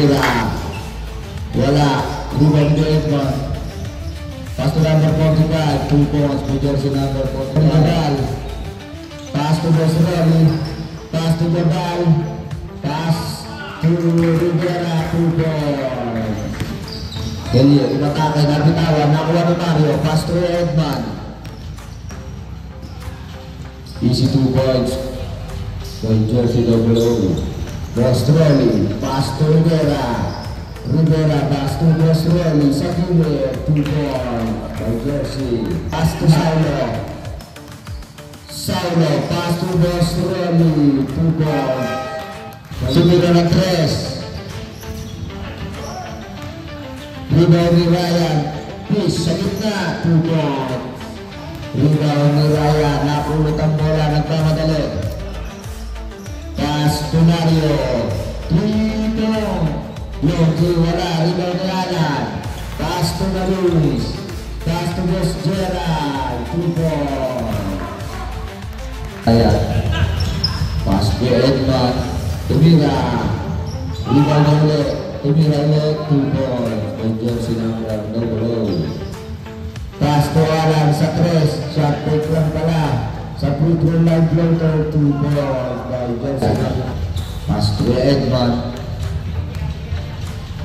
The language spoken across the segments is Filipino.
tumira. Wala. Rebound to Edmond. Pass to number 45. 2 points to jersey number 45. Pass to Bosrelli. Pass to Jabal. Pass to Rivera. 2 points. Helio, ibatake, nabitawan. Nakuha ni Mario. Pass to Edmond. Easy 2 points. By jersey double O. Bosrelli. Pass to Rivera. Rivera pass to Bosrelli. Sa gilid. 2 points. By jersey. Pass to Saulo. Saulo. Pass to Bosrelli. 2 points. Sumira na 3. Rebound ni Ryan. Please, sa gitna. 2 points. Rebound ni Ryan. Napulot ang bola. Nagpamadali. Pass to Mario. 3 points. Loki, wala. Rebound ni Ryan. Pass to Maruis. Pass to Bos Gerald. 2 points. Ryan. Pass to Edmond. Tumira. Rebound ulit. Tumira ulit. 2 points. By jersey number double O. Pass to Alan sa 3. Shot take lang pala. Sa free throw line floater. 2 points. By jersey number. Pass to Edmond.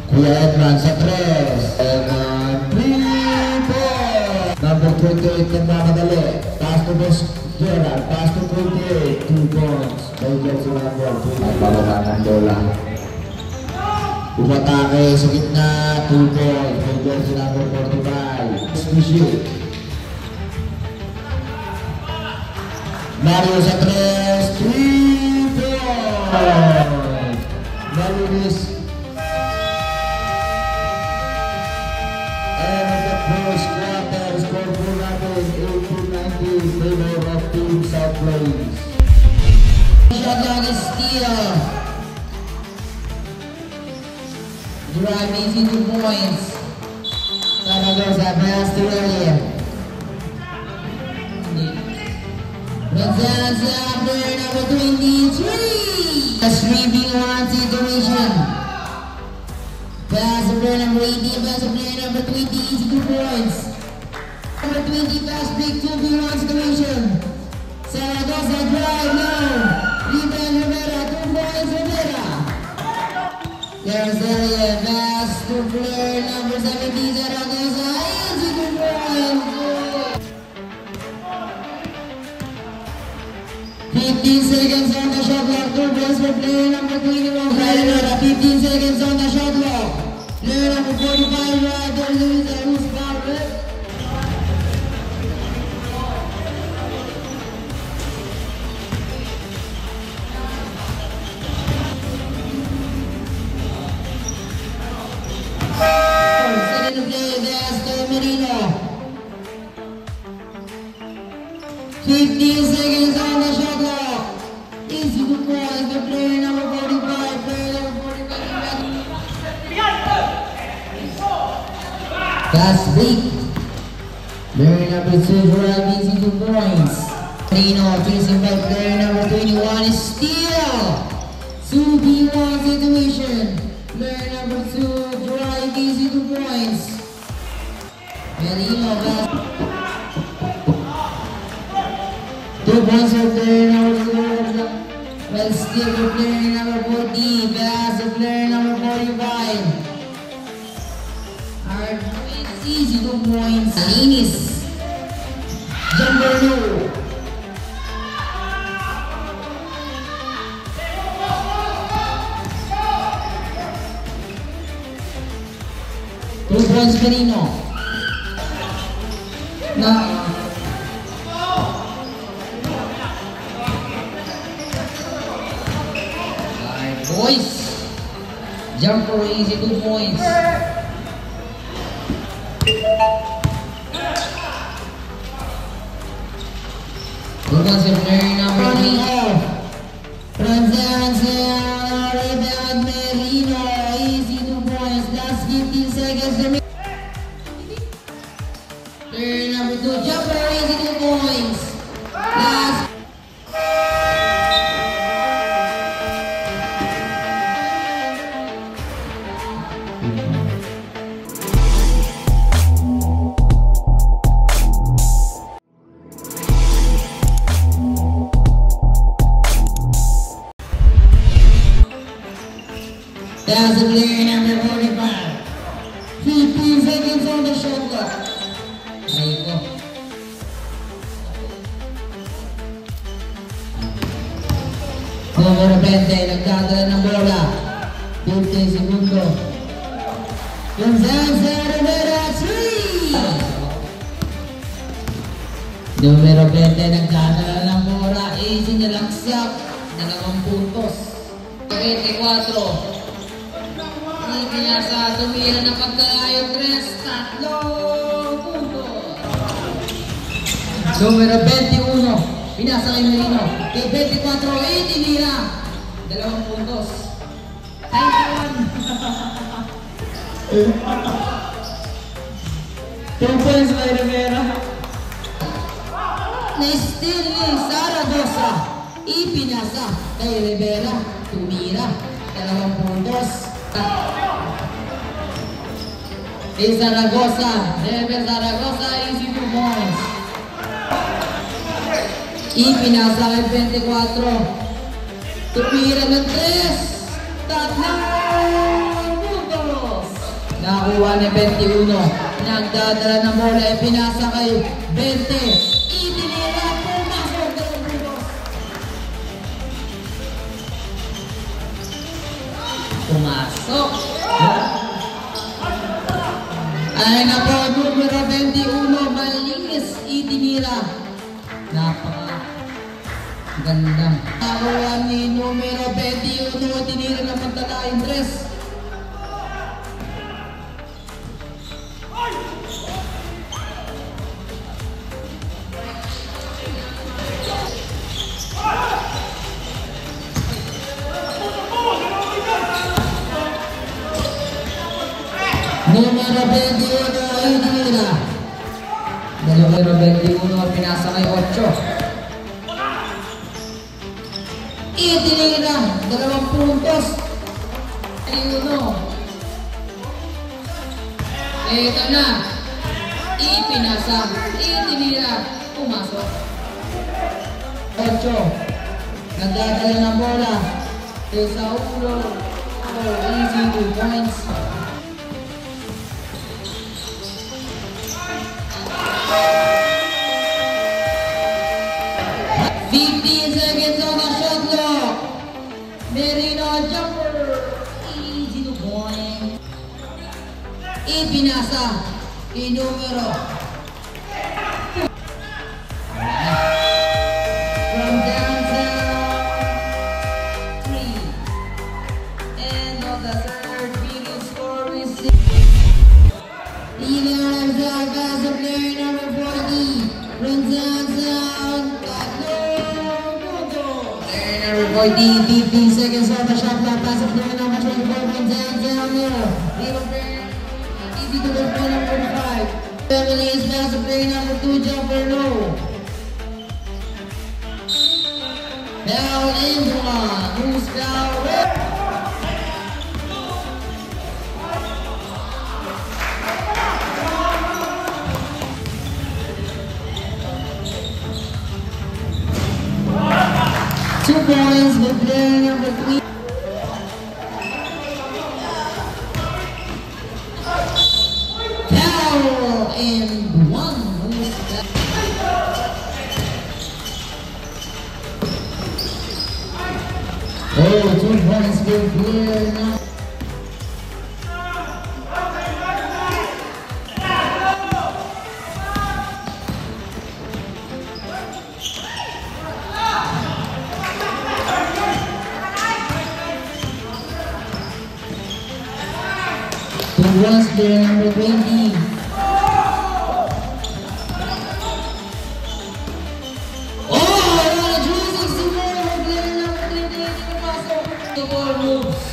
Kuya Edmond sa 3. Edmond. 3 points. Number 28 nagmamadali. Pass to Bos Gerald. Pass to 28. 2 points. By jersey number 2. At bababa ng bola. Umatake sa gitna, 2 points. By jersey number 45. To shoot. Mario sa 3. 3 points. Malunis. And in the first quarter, score for natin 18-19 favor of Team South Plains. Shot lang is steal. Drive easy 2 points. Sana goes at pass to earlier. Gonzalez player number 23. A 3v1 situation. Pass to player number 18. Pass to player number 20. Easy 2 points. Number 20 pass break 2v1 situation. Zaragoza drive now. Rebound Rivera. 2 points Rivera. There's Elliot, pass to player number 17, Zaragoza, easy 2 points. 15 seconds on the shot clock, 2 points for player number 21, Ryan. 15 seconds on the shot clock. Player number 45, Ryan, who's fouled it. Second play, Gaston Marino. 15 seconds on the shot clock. Easy 2 points for player number 45. Player number 45. That's big. Player number 2 for easy 2 points. Marino chasing by player number 21 is steal. 2v1 situation. Player number 2 drive easy 2 points. Marino pass. 2 points for player number 2. Well, still for player number 40. Pass to player number 45. Alright, it's easy 2 points. Inis. Jumper no. 2 points Marino. Alright boys. Jumper easy 2 points. Good one's a player number 3. Transaction, rebound Marino, easy 2 points, last 15 seconds to make. Player number 2, jumper, easy 2 points. Last. Numero 20, nagdadala ng bola. 15 segundo. Constanza Rivera, 3! Numero 20, nagdadala ng bola. Easy na laksak. 2 puntos. 24. Pinasa, tumira na pagkalayo. 3, 3 puntos. Numero 21, pinasa kay Merino. Kay 24, tinira. 2 puntos. 2 points by Rivera. Na-steal ni Zaragoza. Ipinasa kay Rivera. Tumira. 2 puntos. Kay Zaragoza. Rebel Zaragoza, easy 2 points. Ipinasa kay 24. Tumira ng 3. 3 puntos. Nakuha ni 21. Nagdadala ng bola. Ipinasa kay 20. Itinira. Pumasok. 2 puntos. Pumasok. Ay na po, numero 21. Malinis. Itinira. Ganda. Nakuha ni numero 21. Tinira na pagtalaing 3. Numero 21, itinira. Numero 21, pinasa kay 8. Itinira, 2 puntos. 1. Ito na. Ipinasa. Itinira. Pumasok. 8. Nagdadala ng bola. Sa ulo. Easy 2 points. 15 seconds on the shot clock. Merino jumper. Easy to point. Ipinasa. Numero. From downtown. 3. And on the third, biggest score is 6. Leading as a player number 40. From downtown. 15 seconds on the shot clock. Pass of player number 24 from down there. Easy to the player number 45. Release pass of player number 2, jumper low. Foul and 1. Who's foul? Two points with player number 3. Foul and 1. Oh, 2 points with player number 3. Once player number 20. Oh, choosing Simone, player number 20. Pasok. The ball moves.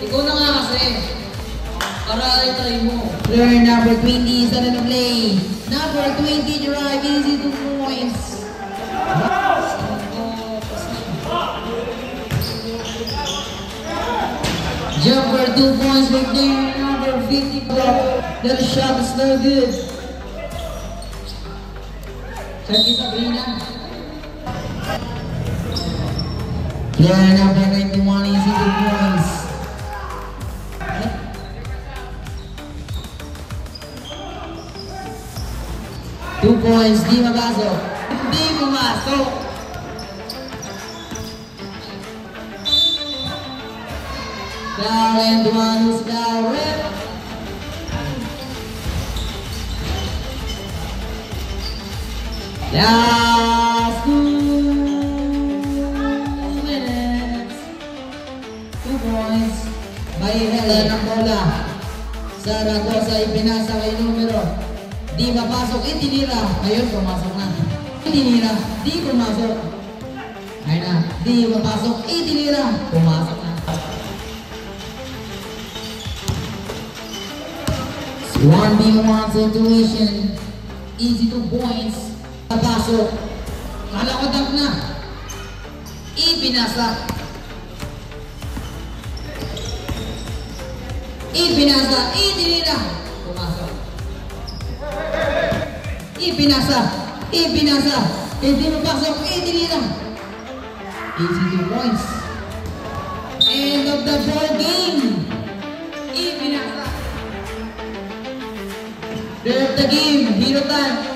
Ikaw na nga kasi. Para ay mo. Player number 20 sa na play. Number 20 drive, easy 2 points. Jumper 2 points with player number 50. That shot is no good. Check it, Sabrina. Player number 91 easy 2 points. 2 points, di mapasok. Hindi pumasok. Foul and one is now red. Last 2 minutes. 2 points. May Helen ang bola. Zaragoza ipinasa kay numero. Di mapasok, itinira. Ngayon, pumasok na. Itinira, di pumasok. Ayun na, di mapasok, itinira. Pumasok na. 1v1 situation. Easy 2 points. Napasok. Kalakotak na. Ipinasa. Ipinasa. Itinira. Pumasok. Ipinasa. Ipinasa. Hindi mapasok. Itinira. Easy 2 points. End of the ball game. Ipinasa. Third the game. Hero time.